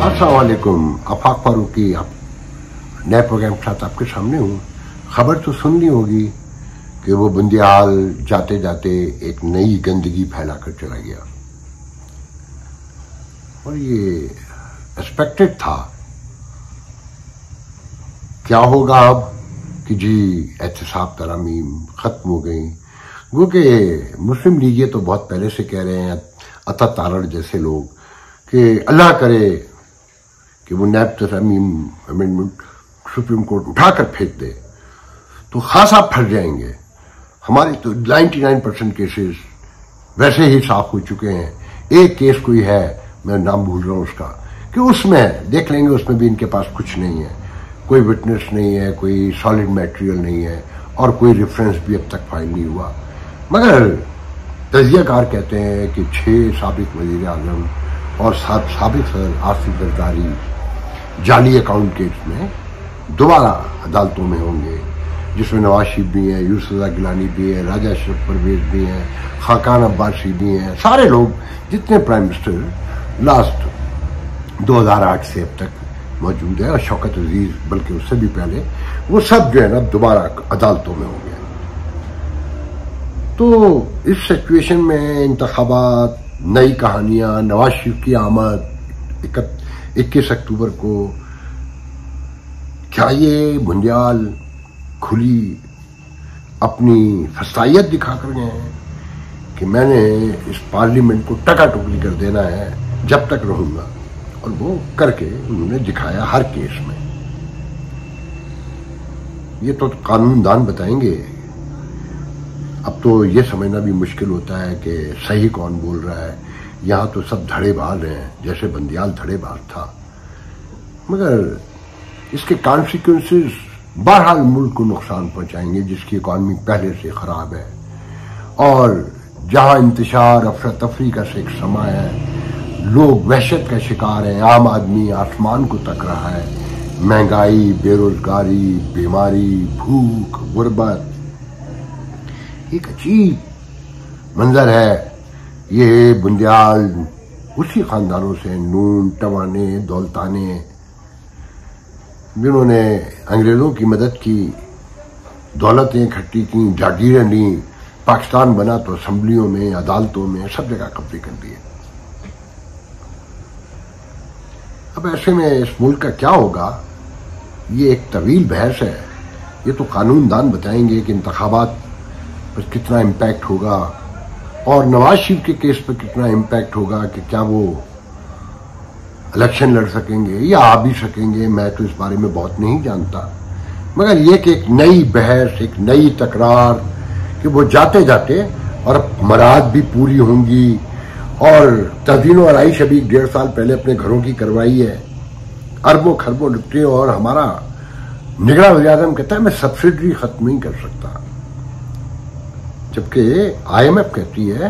अस्सलाम वालेकुम। आफाक फारूकी नए प्रोग्राम के साथ आपके सामने हूँ। खबर तो सुननी होगी कि वो बुंदियाल जाते जाते एक नई गंदगी फैलाकर चला गया और ये एक्सपेक्टेड था। क्या होगा अब कि जी एहतसाब तरामीम खत्म हो गई, क्योंकि मुस्लिम लीग ये तो बहुत पहले से कह रहे हैं, अता तारड़ जैसे लोग, कि अल्लाह करे कि वो नैब तरामीम अमेंडमेंट सुप्रीम कोर्ट उठाकर फेंक दे तो खासा फट जाएंगे। हमारे तो 99% केसेस वैसे ही साफ हो चुके हैं। एक केस कोई है, मैं नाम भूल रहा हूं उसका, कि उसमें देख लेंगे, उसमें भी इनके पास कुछ नहीं है, कोई विटनेस नहीं है, कोई सॉलिड मटेरियल नहीं है और कोई रेफरेंस भी अब तक फाइल नहीं हुआ। मगर तजियाकार कहते हैं कि 6 साबिक वजीर आजम और 7 साबिक सदर आसिफ जरदारी जाली अकाउंट केस में दोबारा अदालतों में होंगे, जिसमें नवाज शरीफ भी हैं, यूसुफ गिलानी भी है, राजा अशरफ परवेज भी हैं, खाकान अब्बासी भी हैं, सारे लोग जितने प्राइम मिनिस्टर लास्ट 2008 से अब तक मौजूद है, और शौकत अजीज बल्कि उससे भी पहले, वो सब जो है ना दोबारा अदालतों में होंगे। तो इस सिचुएशन में इंतखाबात, नई कहानियां, नवाज शरीफ की आमद 21 अक्टूबर को, क्या ये बुंदियाल खुली अपनी फसाइयत दिखाकर गए हैं कि मैंने इस पार्लियामेंट को टकाटुकली कर देना है जब तक रहूंगा, और वो करके उन्होंने दिखाया हर केस में। ये तो कानूनदान बताएंगे। अब तो ये समझना भी मुश्किल होता है कि सही कौन बोल रहा है। यहां तो सब धड़ेबाज हैं, जैसे बंदियाल धड़ेबाज था, मगर इसके कॉन्सिक्वेंसेस बहरहाल मुल्क को नुकसान पहुंचाएंगे, जिसकी इकॉनमी पहले से खराब है, और जहां इंतशार अफरा तफरी का एक समा है, लोग वहशत का शिकार हैं, आम आदमी आसमान को तक रहा है, महंगाई, बेरोजगारी, बीमारी, भूख, गुर्बत, एक अजीब मंजर है। ये बुंदियाल उसी खानदानों से, नून, टवाने, दौलताने, जिन्होंने अंग्रेजों की मदद की, दौलतें इकट्ठी की, जागीरें ली, पाकिस्तान बना तो असेंबलियों में, अदालतों में, सब जगह कब्जे कर दिए। अब ऐसे में इस मुल्क का क्या होगा, ये एक तवील बहस है। ये तो कानूनदान बताएंगे कि इंतखाबात पर कितना इम्पैक्ट होगा और नवाज शरीफ के केस पर कितना इम्पैक्ट होगा, कि क्या वो इलेक्शन लड़ सकेंगे या आ भी सकेंगे। मैं तो इस बारे में बहुत नहीं जानता, मगर ये कि एक नई बहस, एक नई तकरार, कि वो जाते जाते, और मराद भी पूरी होंगी, और तज़ीनो और आइश अभी 1.5 साल पहले अपने घरों की करवाई है, अरबों खरबों लुटे, और हमारा निगरान वज़ीर आज़म कहता है मैं सब्सिडी खत्म नहीं कर सकता, जबकि IMF कहती है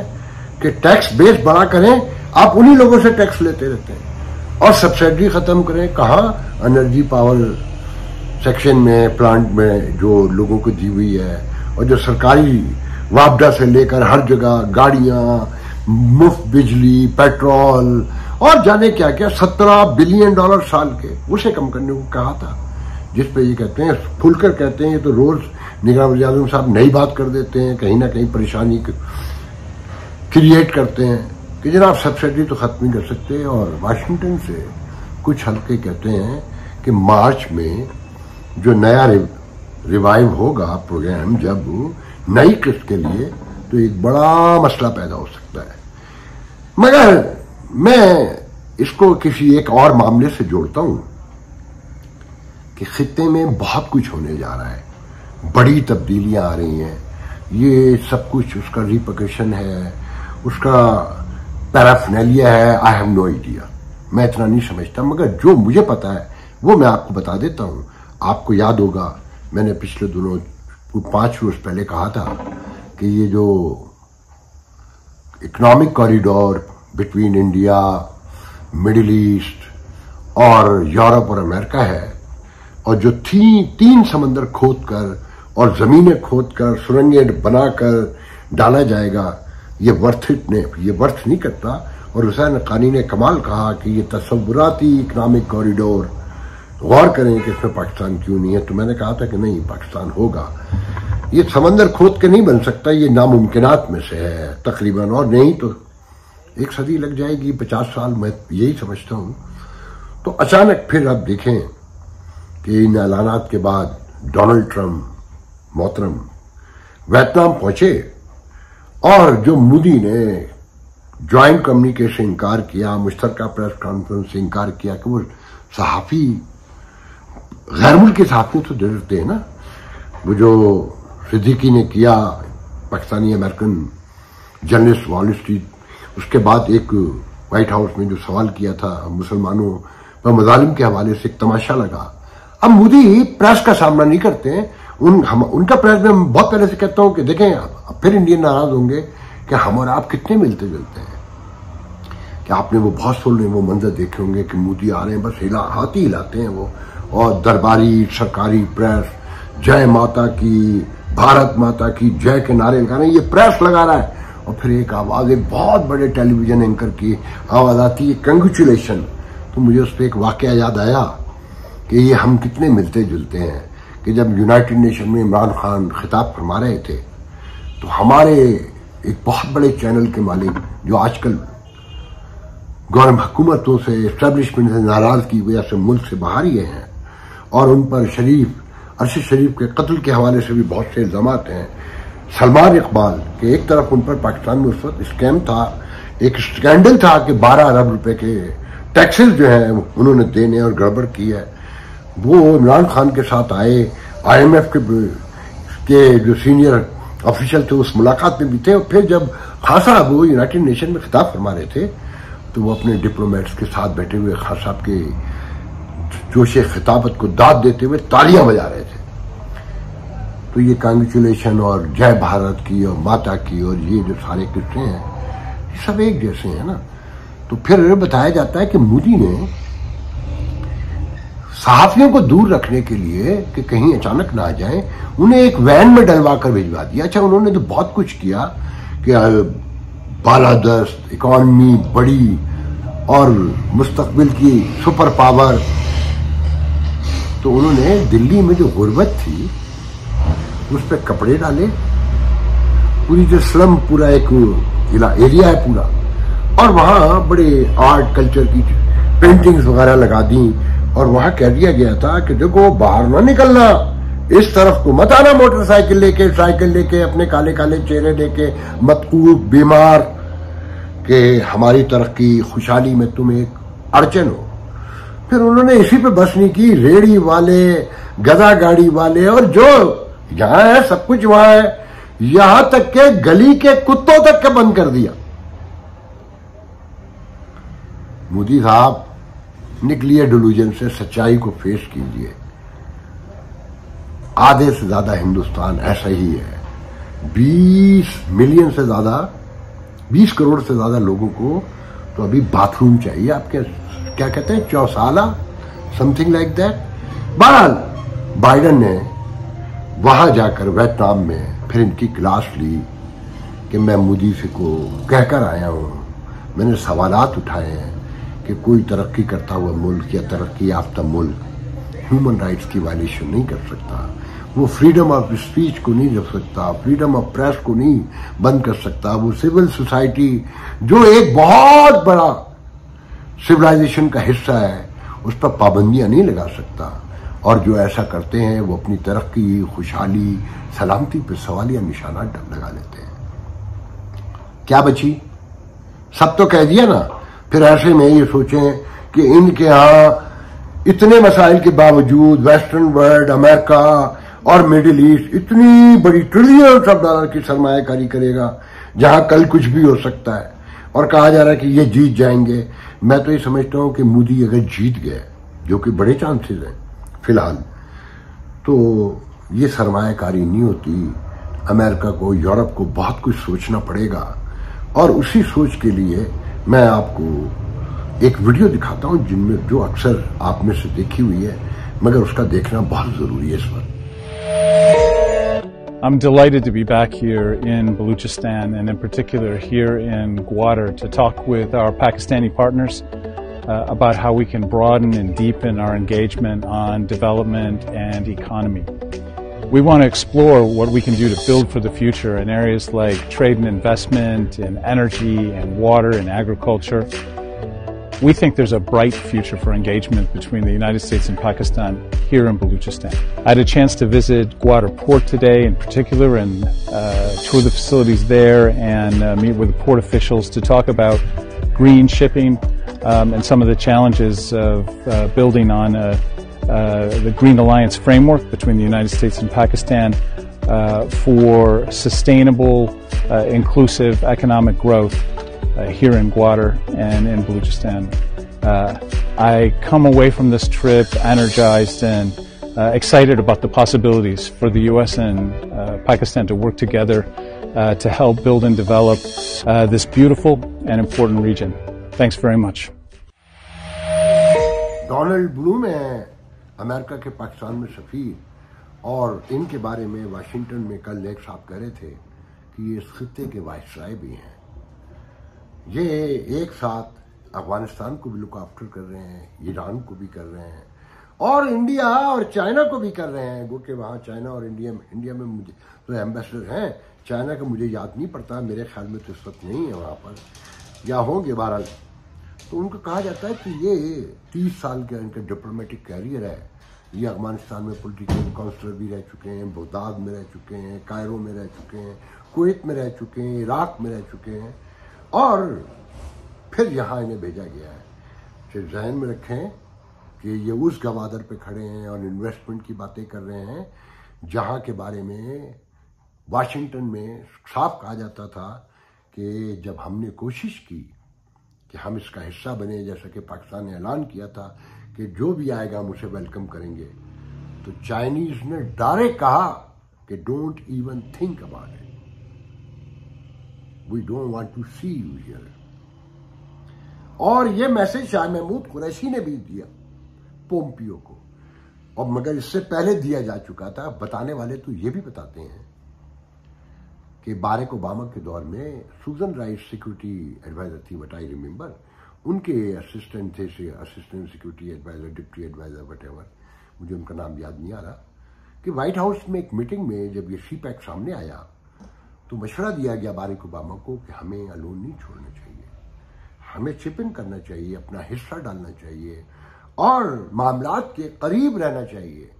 कि टैक्स बेस बड़ा करें, आप उन्हीं लोगों से टैक्स लेते रहते हैं, और सब्सिडी खत्म करें। कहाँ? एनर्जी पावर सेक्शन में, प्लांट में जो लोगों को दी हुई है, और जो सरकारी वापडा से लेकर हर जगह गाड़ियां, मुफ्त बिजली, पेट्रोल और जाने क्या क्या, $17 बिलियन साल के, उसे कम करने को कहा था। जिस पे ये कहते हैं, खुलकर कहते हैं, ये तो रोज निगरान वज़ीर आज़म साहब नई बात कर देते हैं, कहीं ना कहीं परेशानी क्रिएट करते हैं कि जनाब सब्सिडी तो खत्म नहीं कर सकते। और वाशिंगटन से कुछ हल्के कहते हैं कि मार्च में जो नया रिवाइव होगा प्रोग्राम, जब नई किस्त के लिए, तो एक बड़ा मसला पैदा हो सकता है। मगर मैं इसको किसी एक और मामले से जोड़ता हूं कि खित्ते में बहुत कुछ होने जा रहा है, बड़ी तब्दीलियां आ रही हैं। ये सब कुछ उसका रिपरकशन है, उसका पैराफिनेलिया है। आई हैव नो आइडिया, मैं इतना नहीं समझता, मगर जो मुझे पता है वो मैं आपको बता देता हूं। आपको याद होगा, मैंने पिछले दिनों 5 रोज पहले कहा था कि ये जो economic corridor between India, middle east और यूरोप और अमेरिका है, और जो 3 समंदर खोदकर और जमीनें खोदकर सुरंगें बनाकर डाला जाएगा, ये वर्थ नहीं करता। और हुसैन हक्कानी ने कमाल कहा कि ये तसव्वुराती इकनॉमिक कॉरिडोर, गौर करें कि इसमें पाकिस्तान क्यों नहीं है। तो मैंने कहा था कि नहीं, पाकिस्तान होगा। ये समंदर खोद के नहीं बन सकता, ये नामुमकिनात में से है तकरीबन, और नहीं तो 1 सदी लग जाएगी, 50 साल, मैं यही समझता हूँ। तो अचानक फिर आप देखें कि इन ऐलानात के बाद डोनाल्ड ट्रंप मोहतरम वियतनाम पहुंचे, और जो मोदी ने ज्वाइंट कम्युनिकेशन इनकार किया, मुश्तरका प्रेस कॉन्फ्रेंस से इनकार किया कि वो सहाफ़ी, गैर मुल्की सहाफ़ी तो डरते हैं ना, वो जो सिद्दीकी ने किया, Pakistani American journalist wall street, उसके बाद एक व्हाइट हाउस में जो सवाल किया था मुसलमानों पर मजालिम के हवाले से, एक तमाशा लगा। अब मोदी प्रेस का सामना नहीं करते हैं, उनका प्रेस में बहुत पहले से कहता हूं कि देखें, अब फिर इंडियन नाराज होंगे कि हम और आप कितने मिलते जुलते हैं। कि आपने वो बहुत सुन वो मंजर देखे होंगे कि मोदी आ रहे हैं, बस हाथ ही हिलाते हैं वो, और दरबारी सरकारी प्रेस जय माता की, भारत माता की जय के नारे लगा रहे हैं, ये प्रेस लगा रहा है। और फिर एक आवाज, एक बहुत बड़े टेलीविजन एंकर की आवाज आती है, कंग्रेचुलेशन। तो मुझे उस पर एक वाकया याद आया कि ये हम कितने मिलते जुलते हैं कि जब यूनाइटेड नेशन में इमरान खान खिताब फरमा रहे थे, तो हमारे एक बहुत बड़े चैनल के मालिक जो आजकल गवर्नमेंट हुकूमतों से, एस्टेब्लिशमेंट से नाराज की वजह से मुल्क से बाहर ही हैं, और उन पर अरशद शरीफ के कत्ल के हवाले से भी बहुत से इल्जामात हैं। सलमान इकबाल के एक तरफ उन पर पाकिस्तान में उस वक्त स्कैम था, एक स्कैंडल था कि 12 अरब रुपए के टैक्सेस जो हैं उन्होंने देने और गड़बड़ की है। वो इमरान खान के साथ आए, IMF के जो सीनियर ऑफिशियल थे उस मुलाकात में भी थे, और फिर जब खान साहब वो यूनाइटेड नेशन में खिताब फरमा रहे थे, तो वो अपने डिप्लोमेट्स के साथ बैठे हुए खान साहब के जोशे खिताबत को दाद देते हुए तालियां बजा रहे थे। तो ये कांग्रेचुलेशन और जय भारत की और माता की और ये जो सारे किस्से हैं, ये सब एक जैसे हैं ना। तो फिर बताया जाता है कि मोदी ने सहाफियों को दूर रखने के लिए कि कहीं अचानक ना आ जाए, उन्हें एक वैन में डलवा कर भिजवा दिया। अच्छा, उन्होंने तो बहुत कुछ किया कि बालादस्त इकॉनमी बड़ी और मुस्तकबिल की सुपर पावर। तो उन्होंने दिल्ली में जो गुर्बत थी उस पर कपड़े डाले, पूरी जो स्लम पूरा एक एरिया है पूरा, और वहां बड़े आर्ट कल्चर की पेंटिंग्स वगैरह लगा दी, और वहां कह दिया गया था कि देखो बाहर ना निकलना, इस तरफ को मत आना मोटरसाइकिल लेके, साइकिल लेके, अपने काले काले चेहरे लेके, मतकूब बीमार, कि हमारी तरक्की खुशहाली में तुम एक अड़चन हो। फिर उन्होंने इसी पे बस नहीं की, रेड़ी वाले, गधा गाड़ी वाले, और जो यहां है सब कुछ वहां है, यहां तक के गली के कुत्तों तक के बंद कर दिया। मोदी साहब निकलिए डिल्यूजन से, सच्चाई को फेस कीजिए। आधे से ज्यादा हिंदुस्तान ऐसा ही है। 20 मिलियन से ज्यादा, 20 करोड़ से ज्यादा लोगों को तो अभी बाथरूम चाहिए। आपके क्या कहते हैं, चौसाला, समथिंग लाइक दैट। बहरहाल बाइडन ने वहां जाकर वियतनाम में फिर इनकी क्लास ली कि मैं मोदी से को कहकर आया हूं, मैंने सवालात उठाए हैं कि कोई तरक्की करता हुआ मुल्क या तरक्की याफ्ता मुल्क ह्यूमन राइट्स की वायलेशन नहीं कर सकता, वो फ्रीडम ऑफ स्पीच को नहीं रख सकता, फ्रीडम ऑफ प्रेस को नहीं बंद कर सकता, वो सिविल सोसाइटी जो एक बहुत बड़ा सिविलाइजेशन का हिस्सा है उस पर पाबंदियां नहीं लगा सकता। और जो ऐसा करते हैं वो अपनी तरक्की, खुशहाली, सलामती पर सवालिया निशाना लगा लेते हैं। क्या बची, सब तो कह दिया ना। फिर ऐसे में ये सोचें कि इनके यहां इतने मसाइल के बावजूद वेस्टर्न वर्ल्ड, अमेरिका और मिडिल ईस्ट इतनी बड़ी ट्रिलियंस ऑफ डॉलर की सरमायाकारी करेगा जहां कल कुछ भी हो सकता है, और कहा जा रहा है कि ये जीत जाएंगे। मैं तो ये समझता हूं कि मोदी अगर जीत गए, जो कि बड़े चांसेस हैं फिलहाल, तो ये सरमायाकारी नहीं होती। अमेरिका को, यूरोप को बहुत कुछ सोचना पड़ेगा, और उसी सोच के लिए मैं आपको एक वीडियो दिखाता हूं जिनमें जो अक्सर आप में से देखी हुई है, मगर उसका देखना बहुत जरूरी है इस वक्त। I'm delighted to be back here in Balochistan and in particular here in Gwadar to talk with our Pakistani partners about how we can broaden and deepen our engagement on development and economy. We want to explore what we can do to build for the future in areas like trade and investment, in energy and water and agriculture. We think there's a bright future for engagement between the United States and Pakistan here in Balochistan. I had a chance to visit Gwadar Port today in particular and tour the facilities there and meet with the port officials to talk about green shipping and some of the challenges of building on the Green Alliance framework between the United States and Pakistan for sustainable, inclusive economic growth here in Gwadar and in Balochistan. I come away from this trip energized and excited about the possibilities for the U.S. and Pakistan to work together to help build and develop this beautiful and important region. Thanks very much. Donald Bloom हैं America के पाकिस्तान में सफीर, और इनके बारे में Washington में कल एक साहब कह रहे थे कि ये इस खित्ते के वाइसराय भी हैं। ये एक साथ अफगानिस्तान को भी लुक आफ्टर कर रहे हैं, ईरान को भी कर रहे हैं और इंडिया और चाइना को भी कर रहे हैं। वो कि वहाँ चाइना और इंडिया में मुझे तो एम्बेसडर हैं, चाइना का मुझे याद नहीं पड़ता, मेरे ख्याल में तो इस वक्त नहीं है वहाँ पर, या होंगे बहरहाल। तो उनको कहा जाता है कि ये 30 साल का इनका डिप्लोमेटिक कैरियर है। ये अफगानिस्तान में पॉलिटिकल काउंसलर भी रह चुके हैं, बगदाद में रह चुके हैं, कायरो में रह चुके हैं, कुवैत में रह चुके हैं, इराक में रह चुके हैं और फिर यहाँ इन्हें भेजा गया है। फिर जहन में रखें कि ये उस गवादर पे खड़े हैं और इन्वेस्टमेंट की बातें कर रहे हैं जहाँ के बारे में वाशिंगटन में साफ कहा जाता था कि जब हमने कोशिश की कि हम इसका हिस्सा बने, जैसा कि पाकिस्तान ने ऐलान किया था कि जो भी आएगा हम उसे वेलकम करेंगे, तो चाइनीज ने डायरेक्ट कहा कि don't even think about it, we don't want to see you here. और ये मैसेज शाह महमूद कुरैशी ने भी दिया पोम्पियो को, और मगर इससे पहले दिया जा चुका था। बताने वाले तो ये भी बताते हैं कि बाराक ओबामा के दौर में सुजन राइस सिक्योरिटी एडवाइजर थी, व्हाट आई रिमेंबर, उनके असिस्टेंट थे, assistant security advisor, deputy advisor, whatever, मुझे उनका नाम याद नहीं आ रहा, कि व्हाइट हाउस में एक मीटिंग में जब ये सीपैक सामने आया तो मशवरा दिया गया बाराक ओबामा को कि हमें अलोन नहीं छोड़ना चाहिए, हमें चिप इन करना चाहिए, अपना हिस्सा डालना चाहिए और मामलात के करीब रहना चाहिए,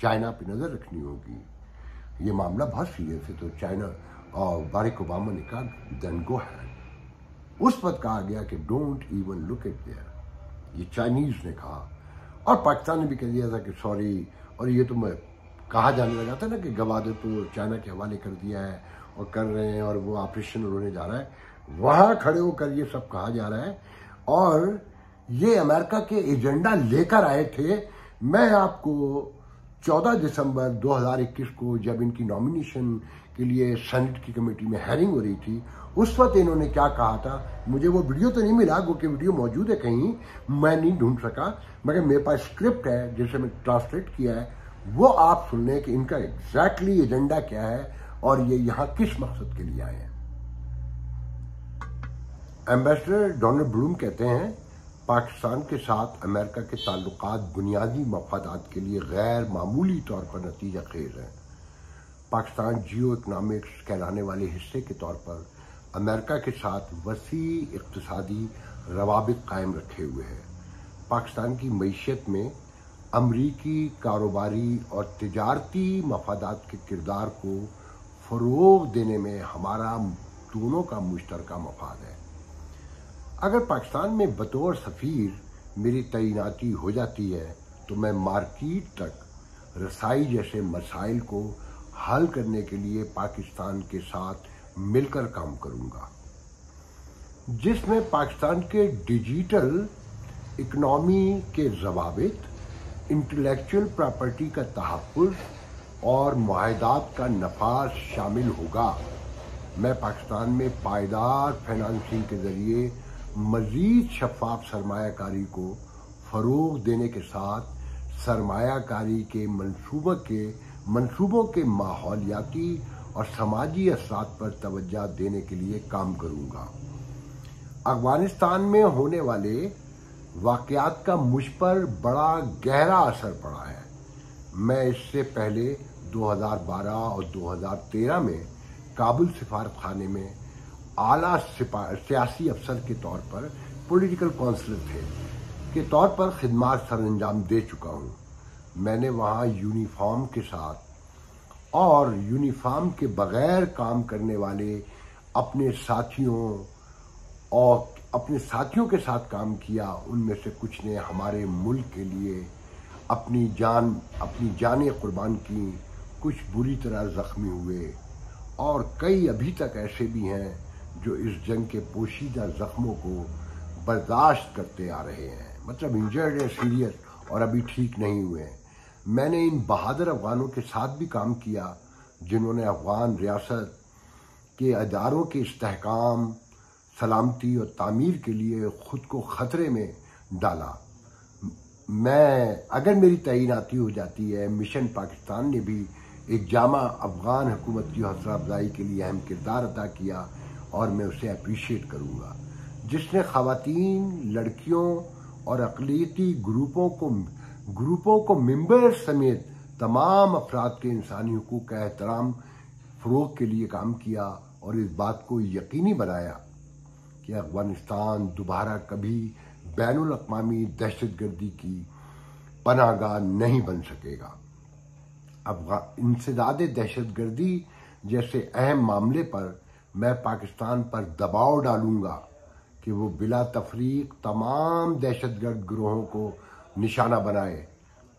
चाइना पे नजर रखनी होगी। ये मामला बहुत सीरियस है। तो चाइना और बाराक ओबामा ने कहा देन गो हैड। उस वक्त कहा गया कि don't even look at there, ये चाइनीज ने कहा, और पाकिस्तान ने भी कह दिया था कि सॉरी। और ये तो मैं कहा जाने लगा था ना कि गवादर तो चाइना के हवाले कर दिया है और कर रहे हैं और वो ऑपरेशन होने जा रहा है, वहां खड़े होकर ये सब कहा जा रहा है। और ये अमेरिका के एजेंडा लेकर आए थे। मैं आपको 14 दिसंबर 2021 को जब इनकी नॉमिनेशन के लिए सेनेट की कमेटी में हेयरिंग हो रही थी, उस वक्त इन्होंने क्या कहा था, मुझे वो वीडियो तो नहीं मिला, वो कि वीडियो मौजूद है कहीं, मैं नहीं ढूंढ सका, मगर मेरे पास स्क्रिप्ट है जिसे मैं ट्रांसलेट किया है, वो आप सुन लें कि इनका एग्जैक्टली एजेंडा क्या है और ये यहां किस मकसद के लिए आए हैं। एम्बेसडर डोनाल्ड ब्लूम कहते हैं पाकिस्तान के साथ अमेरिका के ताल्लुकात बुनियादी मफादात के लिए गैर मामूली तौर पर नतीजा खेज हैं। पाकिस्तान जियो इकनॉमिक्स कहलाने वाले हिस्से के तौर पर अमेरिका के साथ वसी इक्तिसादी रवाबित कायम रखे हुए है। पाकिस्तान की मईशत में अमरीकी कारोबारी और तिजारती मफादात के किरदार को फरोग देने में हमारा दोनों का मुश्तरका मफाद है। अगर पाकिस्तान में बतौर सफीर मेरी तैनाती हो जाती है तो मैं मार्केट तक रसाई जैसे मसाइल को हल करने के लिए पाकिस्तान के साथ मिलकर काम करूंगा, जिसमें पाकिस्तान के डिजिटल इकोनॉमी के जवाबित, इंटेलेक्चुअल प्रॉपर्टी का तहफ़्फ़ुज़ और मुआहदात का नफाज शामिल होगा। मैं पाकिस्तान में पायदार फाइनेंसिंग के जरिए मजीद शफाफ सरमायाकारी को फरोग देने के साथ सरमायाकारी के मंसूबे के मंसूबों के माहौलियाती और समाजी असरात पर तवज्जो देने के लिए काम करूंगा। अफगानिस्तान में होने वाले वाक़यात का मुझ पर बड़ा गहरा असर पड़ा है। मैं इससे पहले 2012 और 2013 में काबुल सिफारतखाने में आला सियासी अफसर के तौर पर पॉलिटिकल काउंसलर के तौर पर खिदमत सरअंजाम दे चुका हूँ। मैंने वहाँ यूनिफॉर्म के साथ और यूनिफॉर्म के बगैर काम करने वाले अपने साथियों के साथ काम किया। उनमें से कुछ ने हमारे मुल्क के लिए अपनी जानें कुर्बान की, कुछ बुरी तरह जख्मी हुए और कई अभी तक ऐसे भी हैं जो इस जंग के पोशीदा जख्मों को बर्दाश्त करते आ रहे हैं, मतलब इंजर्ड है, सीरियस और अभी ठीक नहीं हुए। मैंने इन बहादुर अफगानों के साथ भी काम किया जिन्होंने अफगान रियासत के अदारों के इस्तेहकाम, सलामती और तामीर के लिए खुद को खतरे में डाला। अगर मेरी तैनाती हो जाती है, मिशन पाकिस्तान ने भी एक जामा अफगान हुकूमत की हौसला अफजाई के लिए अहम किरदार अदा किया और मैं उसे अप्रिशिएट करूंगा, जिसने खवातीन, लड़कियों और अक़लियती ग्रुपों को मेंबर समेत तमाम अफराद के इंसानी हुकूक का एहतराम फ़रोग़ के लिए काम किया और इस बात को यकीनी बनाया कि अफगानिस्तान दोबारा कभी बैनुल अक़वामी दहशतगर्दी की पनाहगाह नहीं बन सकेगा। इंसदाद दहशतगर्दी जैसे अहम मामले पर मैं पाकिस्तान पर दबाव डालूंगा कि वो बिला तफरीक तमाम दहशतगर्द गिरोहों को निशाना बनाए।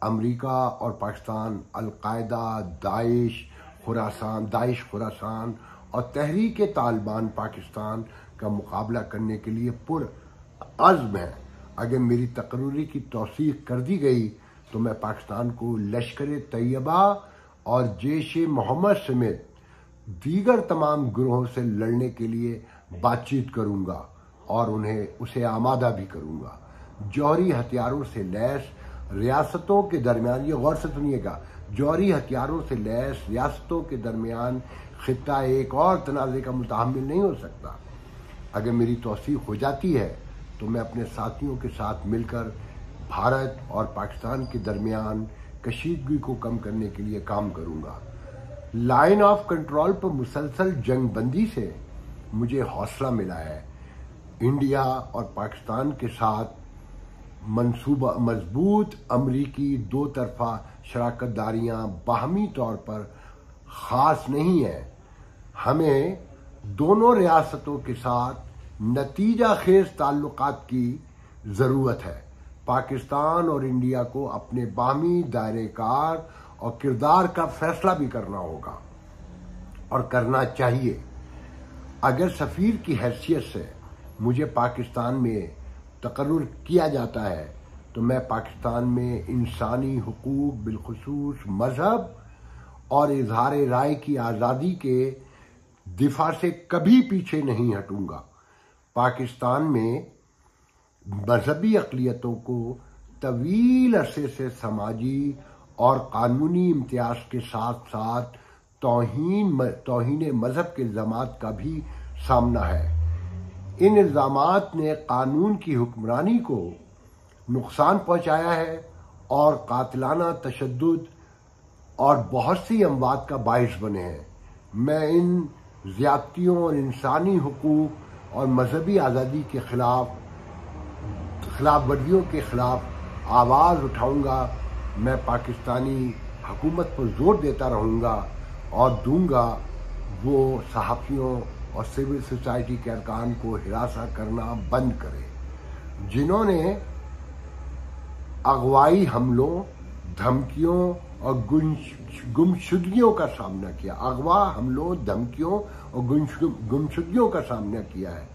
अमेरिका और पाकिस्तान अल-कायदा, दाइश खुरासान और तहरीक तालिबान पाकिस्तान का मुकाबला करने के लिए पुरअज़्म है। अगर मेरी तकर्री की तौसीक कर दी गई तो मैं पाकिस्तान को लश्कर तैयबा और जैश-ए मोहम्मद समेत दीगर तमाम गिरोहों से लड़ने के लिए बातचीत करूंगा और उसे आमादा भी करूंगा। जौहरी हथियारों से लैस रियासतों के दरमियान, ये गौर से सुनिएगा, जौहरी हथियारों से लैस रियासतों के दरमियान खित्ता एक और तनाज़े का मुतहम्मिल नहीं हो सकता। अगर मेरी तौसीक हो जाती है तो मैं अपने साथियों के साथ मिलकर भारत और पाकिस्तान के दरमियान कशीदगी को कम करने के लिए काम करूंगा। लाइन ऑफ कंट्रोल पर मुसलसल जंगबंदी से मुझे हौसला मिला है। इंडिया और पाकिस्तान के साथ मजबूत अमरीकी दो तरफा शराकतदारियां बाहमी तौर पर ख़ास नहीं है। हमें दोनों रियासतों के साथ नतीजा खेज ताल्लुकात की ज़रूरत है। पाकिस्तान और इंडिया को अपने बाहमी दायरेकार और किरदार का फैसला भी करना होगा और करना चाहिए। अगर सफ़ीर की हैसियत से मुझे पाकिस्तान में तकर्रुर किया जाता है तो मैं पाकिस्तान में इंसानी हुकूक, बिलखुसूस मजहब और इजहार राय की आज़ादी के दिफा से कभी पीछे नहीं हटूंगा। पाकिस्तान में मजहबी अक़लियतों को तवील अरसे से समाजी और कानूनी इम्तियाज के साथ साथ तौहीन मजहब के इल्ज़ामात का भी सामना है। इन इल्ज़ामात ने कानून की हुक्मरानी को नुकसान पहुंचाया है और कातिलाना तशद्दुद और बहुत सी अमवात का बाइस बने हैं। मैं इन ज़्यादतियों और इंसानी हुकूक और मजहबी आज़ादी के खिलाफ वर्जियों के खिलाफ आवाज़ उठाऊंगा। मैं पाकिस्तानी हुकूमत पर जोर देता रहूंगा और दूंगा वो सहाफ़ियों और सिविल सोसाइटी के अरकान को हिरासा करना बंद करें जिन्होंने अगवाई हमलों, धमकियों और गुमशुदगियों का सामना किया। अगवा हमलों, धमकियों और गुमशुदगियों का सामना किया है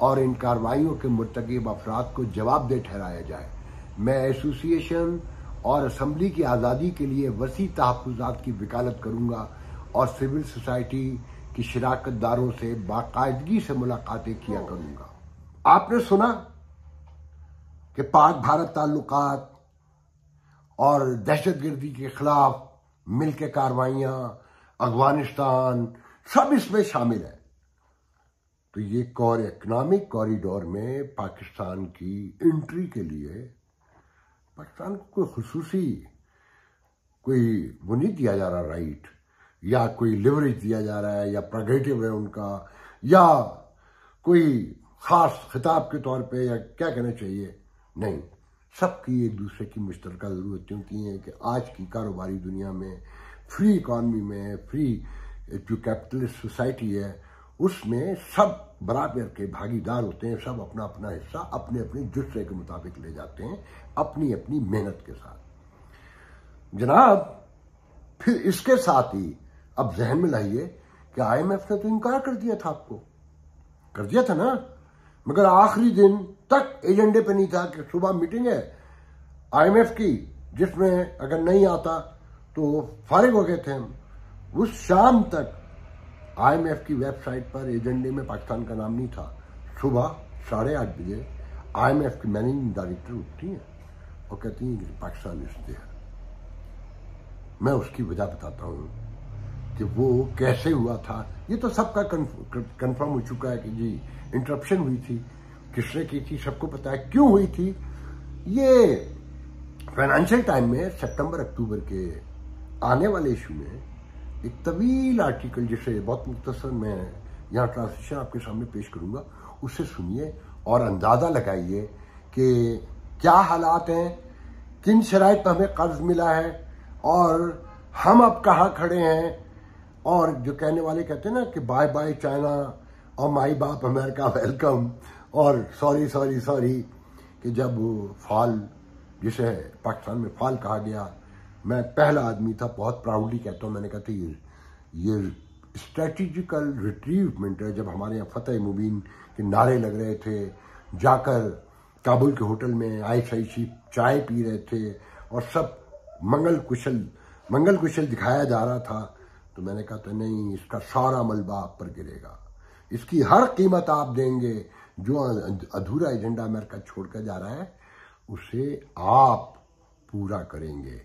और इन कार्रवाइयों के मुर्तकिब अफराद को जवाबदेह ठहराया जाए। मैं एसोसिएशन और असम्बली की आज़ादी के लिए वसी तहफ़्फ़ुज़ात की वकालत करूंगा और सिविल सोसाइटी की शिराकतदारों से बाकायदगी से मुलाकातें किया करूंगा। आपने सुना कि पाक भारत ताल्लुकात और दहशतगर्दी के खिलाफ मिलके कार्रवाइयां, अफगानिस्तान, सब इसमें शामिल है। तो ये इकोनॉमिक कॉरिडोर में पाकिस्तान की एंट्री के लिए पाकिस्तान को कोई खुसूसी कोई वो नहीं दिया जा रहा राइट, या कोई लिवरेज दिया जा रहा है, या प्रेरोगेटिव है उनका, या कोई खास खिताब के तौर पे, या क्या कहना चाहिए, नहीं। सबकी एक दूसरे की मुश्तरका ज़रूरतें होती हैं कि आज की कारोबारी दुनिया में, फ्री इकॉनमी में, फ्री जो कैपिटलिस्ट सोसाइटी है उसमें सब बराबर के भागीदार होते हैं। सब अपना अपना हिस्सा अपने अपने जुस्से के मुताबिक ले जाते हैं, अपनी अपनी मेहनत के साथ। जनाब, फिर इसके साथ ही अब जहन में लाइए कि IMF ने तो इनकार कर दिया था, आपको कर दिया था ना, मगर आखिरी दिन तक एजेंडे पे नहीं था कि सुबह मीटिंग है IMF की, जिसमें अगर नहीं आता तो फारिग हो गए थे हम। उस शाम तक IMF की वेबसाइट पर एजेंडे में पाकिस्तान का नाम नहीं था। सुबह 8:30 बजे IMF की मैनेजिंग डायरेक्टर उठती हैं और कहती हैं कि पाकिस्तान इस देयर। मैं उसकी वजह बताता हूं कि वो कैसे हुआ था। ये तो सबका कंफर्म हो चुका है कि जी इंटरप्शन हुई थी, किसने की थी सबको पता है, क्यों हुई थी। ये फाइनेंशियल टाइम में सितंबर अक्टूबर के आने वाले इशू में एक तवील आर्टिकल, जिसे बहुत मुख्तसर मैं यहाँ ट्रांसलेशन आपके सामने पेश करूंगा, उससे सुनिए और अंदाजा लगाइए कि क्या हालात हैं, किन शराइत पर हमें कर्ज मिला है और हम अब कहाँ खड़े हैं। और जो कहने वाले कहते हैं ना कि बाय बाय चाइना और माई बाप अमेरिका वेलकम, और सॉरी सॉरी सॉरी, कि जब फॉल, जिसे पाकिस्तान में फॉल कहा गया, मैं पहला आदमी था, बहुत प्राउडली कहता हूँ, मैंने कहा था ये स्ट्रेटेजिकल रिट्रीवमेंट है। जब हमारे यहाँ फतेह मुबीन के नारे लग रहे थे, जाकर काबुल के होटल में आयशाइशी चाय पी रहे थे और सब मंगल कुशल दिखाया जा रहा था, तो मैंने कहा था नहीं, इसका सारा मलबा आप पर गिरेगा, इसकी हर कीमत आप देंगे। जो अधूरा एजेंडा अमेरिका छोड़कर जा रहा है उसे आप पूरा करेंगे,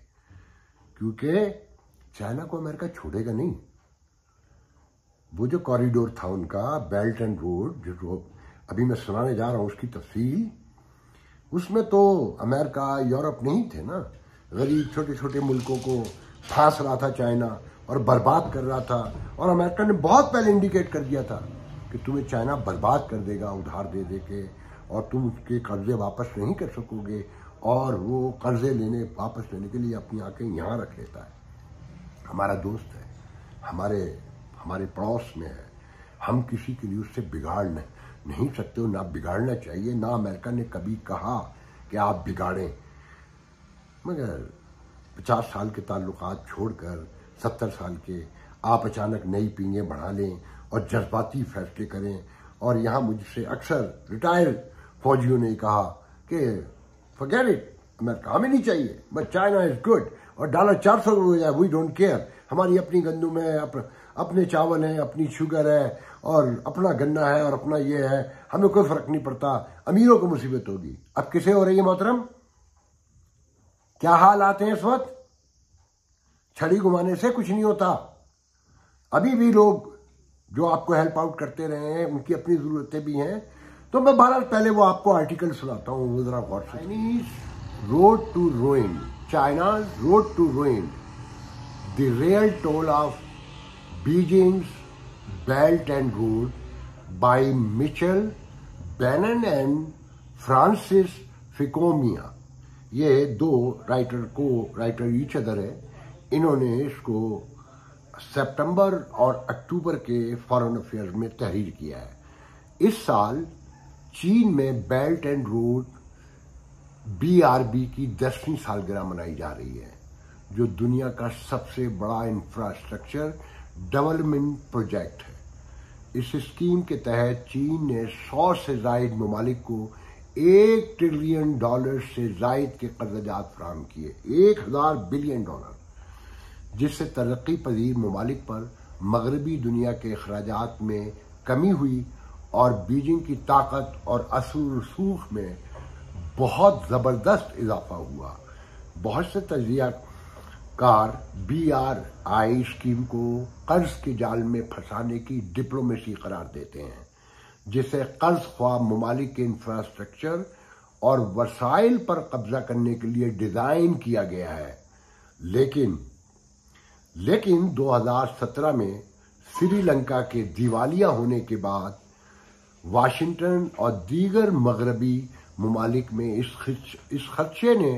क्योंकि चाइना को अमेरिका छोड़ेगा नहीं। वो जो कॉरिडोर था उनका, बेल्ट एंड रोड, जो अभी मैं सुनाने जा रहा हूं उसकी तफसील, उसमें तो अमेरिका यूरोप नहीं थे ना, गरीब छोटे छोटे मुल्कों को फांस रहा था चाइना और बर्बाद कर रहा था। और अमेरिका ने बहुत पहले इंडिकेट कर दिया था कि तुम्हें चाइना बर्बाद कर देगा उधार दे दे के, और तुम उसके कर्जे वापस नहीं कर सकोगे, और वो कर्जे वापस लेने के लिए अपनी आंखें यहाँ रख लेता है। हमारा दोस्त है, हमारे पड़ोस में है, हम किसी के लिए उससे बिगाड़ नहीं सकते हो, ना बिगाड़ना चाहिए, ना अमेरिका ने कभी कहा कि आप बिगाड़ें। मगर 50 साल के ताल्लुकात छोड़कर 70 साल के आप अचानक नई पींगे बढ़ा लें और जज्बाती फैसले करें। और यहाँ मुझसे अक्सर रिटायर्ड फौजियों ने कहा कि फॉरगेट इट, अमेरिका हमें नहीं चाहिए, बट चाइना इज गुड, और $400 हो जाए, वी डोंट केयर, हमारी अपनी गंदुम है, अपने चावल है, अपनी शुगर है, और अपना गन्ना है, और अपना ये है, हमें कोई फर्क नहीं पड़ता, अमीरों को मुसीबत होगी। अब किसे हो रही है मोहतरम? क्या हाल आते हैं इस वक्त? छड़ी घुमाने से कुछ नहीं होता। अभी भी लोग जो आपको हेल्प आउट करते रहे हैं, उनकी अपनी जरूरतें भी हैं। तो मैं बहरहाल पहले वो आपको आर्टिकल सुनाता हूं, वो जरा गौर से। Chinese road to ruin, China's road to ruin, the real toll of Beijing's belt and road by Michael Bennon and Francis Fukuyama. ये दो राइटर ईच अदर है। इन्होंने इसको सितंबर और अक्टूबर के फॉरेन अफेयर्स में तहरीर किया है। इस साल चीन में बेल्ट एंड रोड BRB की 10वीं सालगिरह मनाई जा रही है, जो दुनिया का सबसे बड़ा इंफ्रास्ट्रक्चर डेवलपमेंट प्रोजेक्ट है। इस स्कीम के तहत चीन ने 100 से जायद ममालिक को $1 ट्रिलियन से जायद के कर्जात फराहम किए, $1000 बिलियन, जिससे तरक्की पजीर ममालिक पर मगरबी दुनिया के अखराजात में कमी हुई और बीजिंग की ताकत और असर रसूख में बहुत ज़बरदस्त इजाफा हुआ। बहुत से तजिया कार BRI स्कीम को कर्ज के जाल में फंसाने की डिप्लोमेसी करार देते हैं, जिसे कर्ज ख्वाह ममालिक के इंफ्रास्ट्रक्चर और वसाइल पर कब्जा करने के लिए डिजाइन किया गया है। लेकिन 2017 में श्रीलंका के दिवालिया होने के बाद वाशिंगटन और दीगर मगरबी ममालिक में इस खदशे ने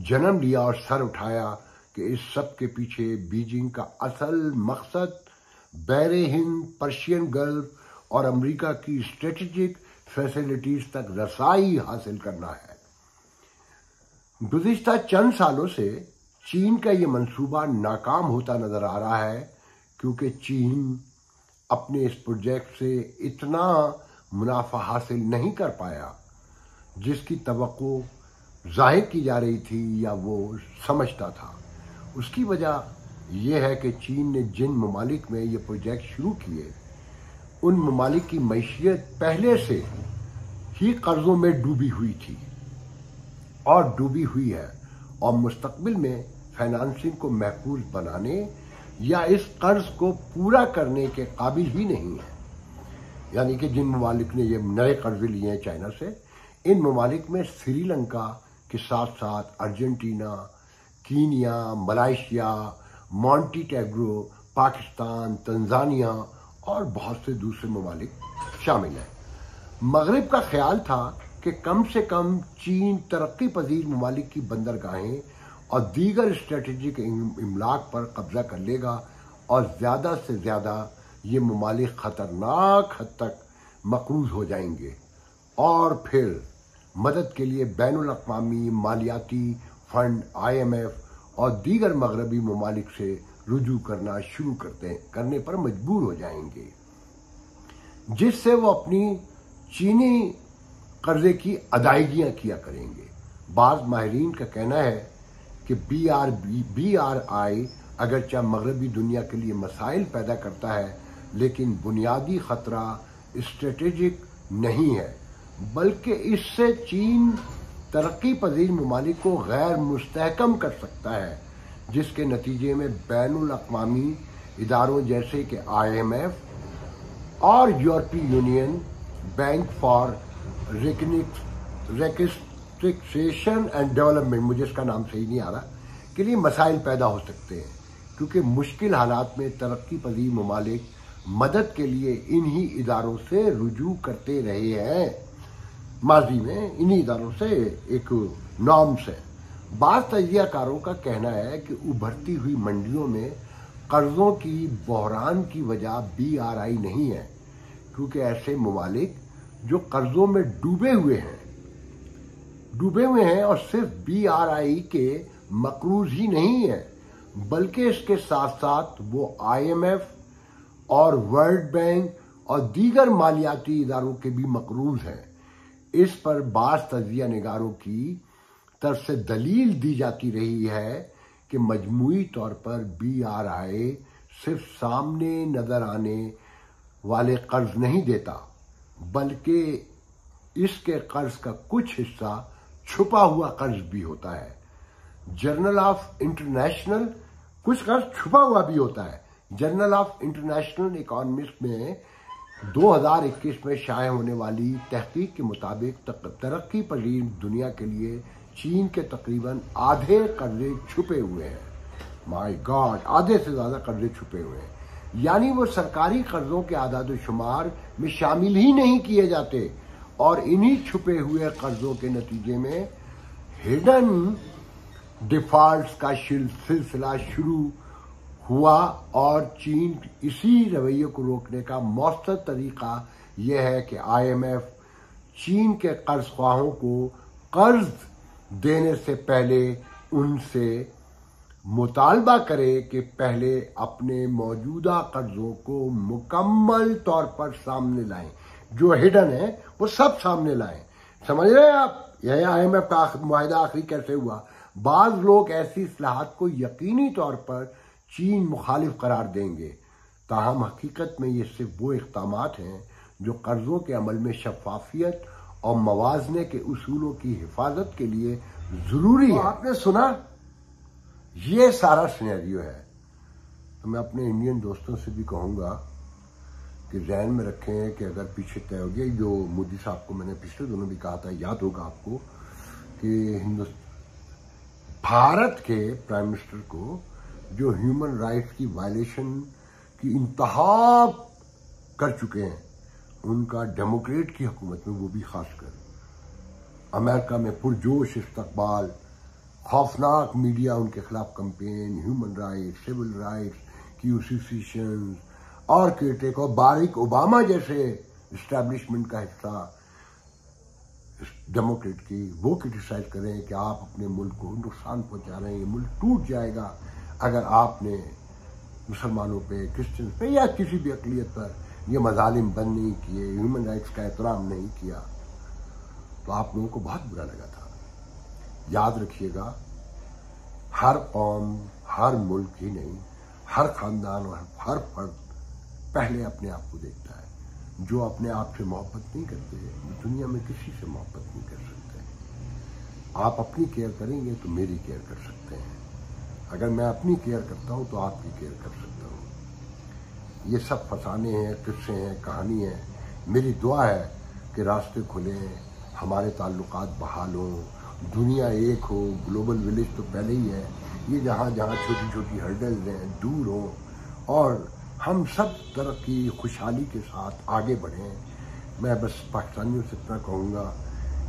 जन्म लिया और सर उठाया कि इस सब के पीछे बीजिंग का असल मकसद बहरे हिंद, पर्शियन गल्फ और अमेरिका की स्ट्रेटेजिक फैसिलिटीज तक रसाई हासिल करना है। गुज़िश्ता चंद सालों से चीन का ये मंसूबा नाकाम होता नजर आ रहा है, क्योंकि चीन अपने इस प्रोजेक्ट से इतना मुनाफा हासिल नहीं कर पाया जिसकी तवक्को जाहिर की जा रही थी या वो समझता था। उसकी वजह यह है कि चीन ने जिन ममालिक में ये प्रोजेक्ट शुरू किए, उन ममालिक की मैशियत पहले से ही कर्जों में डूबी हुई थी और डूबी हुई है, और मुस्तकबिल में फाइनेंसिंग को महफूज बनाने या इस कर्ज को पूरा करने के काबिल ही नहीं है। यानी कि जिन ममालिक ने ये नए कर्जे लिए हैं चाइना से, इन ममालिक में श्रीलंका के साथ साथ Argentina, Kenya, Malaysia, Montenegro, Pakistan, Tanzania और बहुत से दूसरे ममालिक शामिल हैं। मगरिब का ख्याल था कि कम से कम चीन तरक्की पजीर ममालिक की बंदरगाहें और दीगर स्ट्रेटेजिक इमलाक पर कब्जा कर लेगा और ज्यादा से ज्यादा ये ममालिक खतरनाक हद तक मकरूज हो जाएंगे और फिर मदद के लिए बैनुल अक़वामी मालियाती फंड IMF और दीगर मगरबी ममालिक से रुजू करना शुरू करने पर मजबूर हो जाएंगे, जिससे वो अपनी चीनी कर्जे की अदायगियां किया करेंगे। बाज़ माहिरीन का कहना है कि BRI अगरचे मगरबी दुनिया के लिए मसाइल पैदा करता है, लेकिन बुनियादी खतरा स्ट्रेटेजिक नहीं है, बल्कि इससे चीन तरक्की पजीर ममालिक को गैर मुस्तहकम कर सकता है, जिसके नतीजे में बैनुल अक़वामी इदारों जैसे कि IMF और यूरोपीय union bank for reconstruction and development, मुझे इसका नाम सही नहीं आ रहा, के लिए मसाइल पैदा हो सकते हैं, क्योंकि मुश्किल हालात में तरक्की पजीर ममालिक मदद के लिए इन्हीं इदारों से रुजू करते रहे हैं। माजी में इन्हीं इदारों से एक नॉर्म्स है। बाज़ तजियाकारों का कहना है कि उभरती हुई मंडियों में कर्जों की बहरान की वजह BRI नहीं है, क्योंकि ऐसे ममालिक जो कर्जों में डूबे हुए हैं और सिर्फ BRI के मकरूज ही नहीं है, बल्कि इसके साथ साथ वो IMF और वर्ल्ड बैंक और दीगर मालियाती इदारों के भी मकरूज हैं। इस पर बाज़ तजिया निगारों की तरफ से दलील दी जाती रही है कि मजमूई तौर पर BRI सिर्फ सामने नजर आने वाले कर्ज नहीं देता, बल्कि इसके कर्ज का कुछ हिस्सा छुपा हुआ कर्ज भी होता है। जर्नल ऑफ इंटरनेशनल कुछ कर्ज छुपा हुआ भी होता है। जर्नल ऑफ इंटरनेशनल इकोनॉमिक्स में 2021 में शाये होने वाली तहकीक के मुताबिक तरक्की पजीर दुनिया के लिए चीन के तकरीबन आधे कर्जे छुपे हुए हैं। माय गॉड, आधे से ज्यादा कर्जे छुपे हुए हैं, यानी वो सरकारी कर्जों के आदाद शुमार में शामिल ही नहीं किए जाते, और इन्हीं छुपे हुए कर्जों के नतीजे में हिडन डिफॉल्ट्स का सिलसिला शुरू हुआ, और चीन इसी रवैये को रोकने का मौसर तरीका यह है कि IMF चीन के कर्ज ख्वाहों को कर्ज देने से पहले उनसे मुतालबा करे कि पहले अपने मौजूदा कर्जों को मुकम्मल तौर पर सामने लाएं। जो हिडन है वो सब सामने लाएं। समझ रहे हैं आप? यह IMF का मुआहिदा आखिरी कैसे हुआ? बाज लोग ऐसी इस्लाहात को यकीनी तौर पर चीन मुखालिफ करार देंगे, ताहम हकीकत में ये सिर्फ वो इक़दामात हैं जो कर्जों के अमल में शफाफियत और मवाजने के उसूलों की हिफाजत के लिए जरूरी है। आपने सुना, ये सारा सिनेरियो है। तो मैं अपने इंडियन दोस्तों से भी कहूँगा कि ध्यान में रखें कि अगर पीछे तय हो गया, जो मोदी साहब को मैंने पिछले दिनों भी कहा था, याद होगा आपको, कि भारत के प्राइम मिनिस्टर को जो ह्यूमन राइट्स की वायलेशन की इंतहा कर चुके हैं, उनका डेमोक्रेट की हुकूमत में, वो भी खासकर अमेरिका में पुरजोश इस्तकबाल, खौफनाक मीडिया उनके खिलाफ campaign, human rights, civil rights की एसोसिएशन और केटेक और बारिक ओबामा जैसे इस्टेब्लिशमेंट का हिस्सा डेमोक्रेट की, वो क्रिटिसाइज करें कि आप अपने मुल्क को नुकसान पहुंचा रहे हैं, ये मुल्क टूट जाएगा अगर आपने मुसलमानों पे, क्रिश्चियंस पे या किसी भी अक़लियत पर ये मजालिम बंद नहीं किए, ह्यूमन राइट्स का एहतराम नहीं किया, तो आप लोगों को बहुत बुरा लगा था। याद रखिएगा, हर कौम, हर मुल्क ही नहीं, हर खानदान और हर फर्द पहले अपने आप को देखता है। जो अपने आप से मोहब्बत नहीं करते, दुनिया में किसी से मोहब्बत नहीं कर सकते। आप अपनी केयर करेंगे तो मेरी केयर कर सकते हैं। अगर मैं अपनी केयर करता हूं तो आपकी केयर कर सकता हूं। ये सब फसाने हैं, किस्से हैं, कहानी है। मेरी दुआ है कि रास्ते खुले, हमारे ताल्लुकात बहाल हों, दुनिया एक हो, ग्लोबल विलेज तो पहले ही है, ये जहाँ जहाँ छोटी छोटी हर्डल्स हैं दूर हों और हम सब तरक्की खुशहाली के साथ आगे बढ़ें। मैं बस पाकिस्तानियों से इतना कहूँगा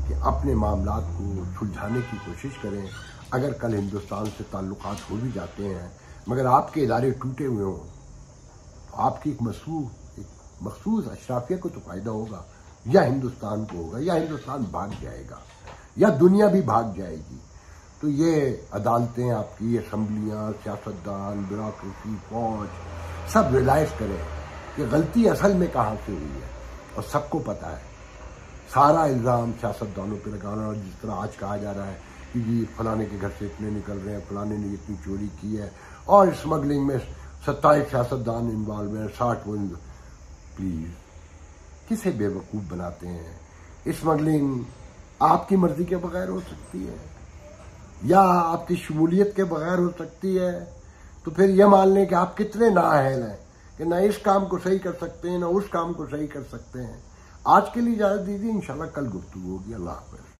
कि अपने मामलात को सुलझाने की कोशिश करें। अगर कल हिंदुस्तान से ताल्लुकात हो भी जाते हैं, मगर आपके इदारे टूटे हुए हों, तो आपकी एक मखसूस अशराफिया को तो फायदा होगा, या हिंदुस्तान को होगा, या हिंदुस्तान भाग जाएगा, या दुनिया भी भाग जाएगी। तो ये अदालतें आपकी, असम्बलियाँ, सियासतदान, ब्यूरोक्रेसी, फौज सब रियलाइज करें कि गलती असल में कहाँ से हुई है, और सबको पता है। सारा इल्ज़ाम सियासतदानों पर लगाना, और जिस तरह आज कहा जा रहा है कि जी फलाने के घर से इतने निकल रहे हैं, फलाने ने इतनी चोरी की है, और स्मगलिंग में 27 सियासतदान इन्वॉल्व हैं, 60। प्लीज, किसे बेवकूफ़ बनाते हैं? स्मगलिंग आपकी मर्जी के बगैर हो सकती है या आपकी शमूलियत के बगैर हो सकती है। तो फिर यह मान लें कि आप कितने नाअहल हैं कि ना इस काम को सही कर सकते हैं, ना उस काम को सही कर सकते हैं। आज के लिए इजाज़त दीजिए, इंशाल्लाह कल गुफ्तगू होगी। अल्लाह हाफ़िज़।